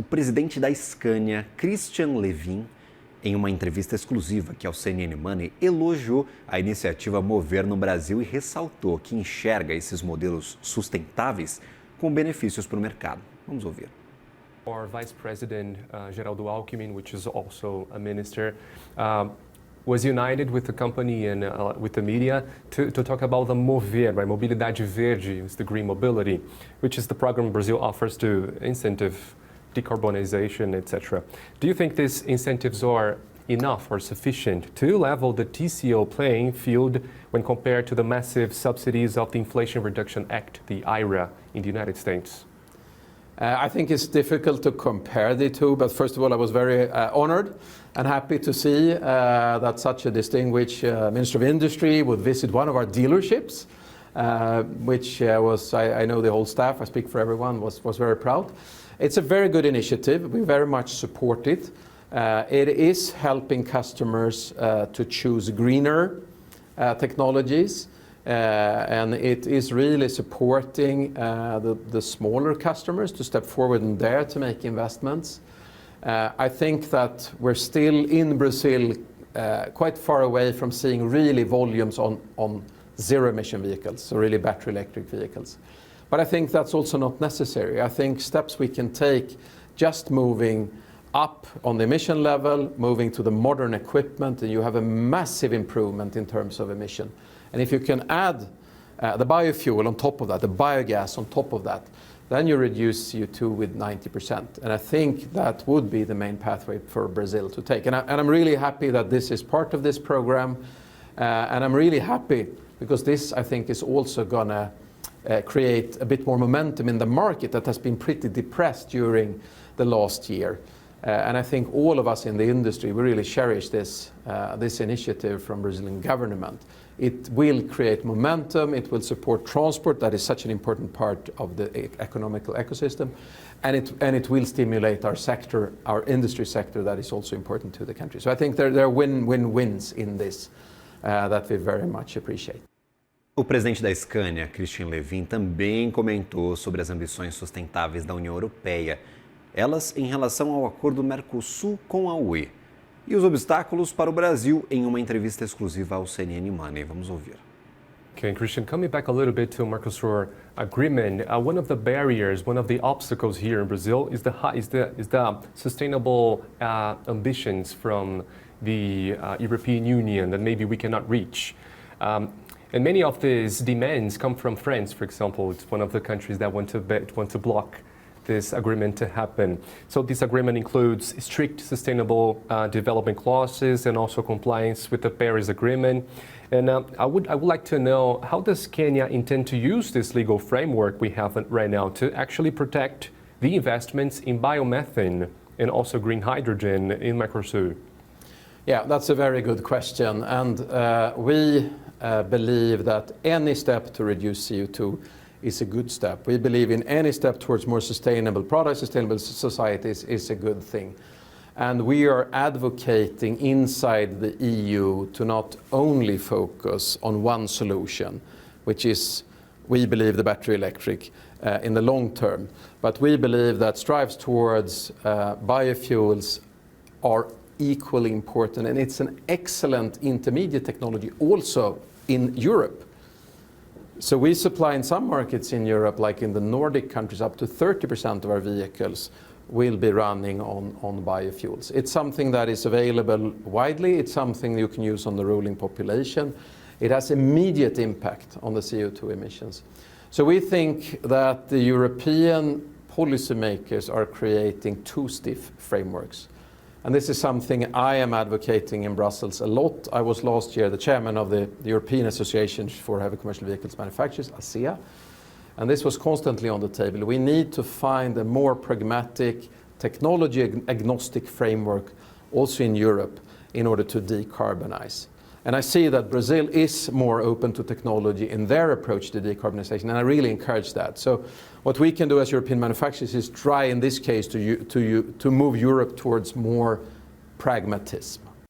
presidente da Scania, Levin, em uma entrevista exclusiva aqui ao CNN Money, elogiou a iniciativa Mover no Brasil e ressaltou que enxerga esses modelos sustentáveis com benefícios para o mercado. Vamos ouvir. Our Vice President, Geraldo Alckmin, which is also a minister, was united with the company and with the media to talk about the Mover, right? Mobilidade Verde, it's the green mobility, which is the program Brazil offers to incentive decarbonization, etc. Do you think these incentives are enough or sufficient to level the TCO playing field when compared to the massive subsidies of the Inflation Reduction Act, the IRA, in the United States? I think it's difficult to compare the two, but first of all, I was very honored and happy to see that such a distinguished Minister of Industry would visit one of our dealerships, which was, I know the whole staff, I speak for everyone, was very proud. It's a very good initiative. We very much support it. It is helping customers to choose greener technologies. And it is really supporting the smaller customers to step forward and dare to make investments. I think that we're still in Brazil quite far away from seeing really volumes on zero emission vehicles, so really battery electric vehicles. But I think that's also not necessary. I think steps we can take, just moving up on the emission level, moving to the modern equipment, and you have a massive improvement in terms of emission. And if you can add the biofuel on top of that, the biogas on top of that, then you reduce CO2 with 90%. And I think that would be the main pathway for Brazil to take. And I'm really happy that this is part of this program. And I'm really happy because this, I think, is also going to create a bit more momentum in the market that has been pretty depressed during the last year. And I think all of us in the industry, we really cherish this initiative from Brazilian government. It will create momentum, it will support transport, that is such an important part of the economical ecosystem, and it will stimulate our sector, our industry sector, that is also important to the country. So I think there are win-wins in this that we very much appreciate. O presidente da Scania, Levin, também comentou sobre as ambições sustentáveis da União Europeia, elas em relação ao acordo Mercosul com a UE, e os obstáculos para o Brasil em uma entrevista exclusiva ao CNN Money. Vamos ouvir. Okay, Christian, coming back a little bit to Mercosur agreement, one of the barriers, one of the obstacles here in Brazil is the sustainable ambitions from the European Union that maybe we cannot reach. And many of these demands come from France, for example. It's one of the countries that want to block this agreement to happen. So this agreement includes strict sustainable development clauses and also compliance with the Paris Agreement. And I would like to know, how does Scania intend to use this legal framework we have right now to actually protect the investments in biomethane and also green hydrogen in Mercosur? Yeah, that's a very good question. And we believe that any step to reduce CO2 is a good step. We believe in any step towards more sustainable products, sustainable societies is a good thing. And we are advocating inside the EU to not only focus on one solution, which is, we believe, the battery electric in the long term, but we believe that strives towards biofuels are equally important, and it's an excellent intermediate technology also in Europe. So we supply in some markets in Europe, like in the Nordic countries, up to 30% of our vehicles will be running on biofuels. It's something that is available widely. It's something you can use on the ruling population. It has immediate impact on the CO2 emissions. So we think that the European policymakers are creating too stiff frameworks. And this is something I am advocating in Brussels a lot. I was last year the chairman of the European Association for Heavy Commercial Vehicles Manufacturers, ACEA, and this was constantly on the table. We need to find a more pragmatic, technology-agnostic framework also in Europe in order to decarbonize. And I see that Brazil is more open to technology in their approach to decarbonization, and I really encourage that. So what we can do as European manufacturers is try, in this case, to move Europe towards more pragmatism.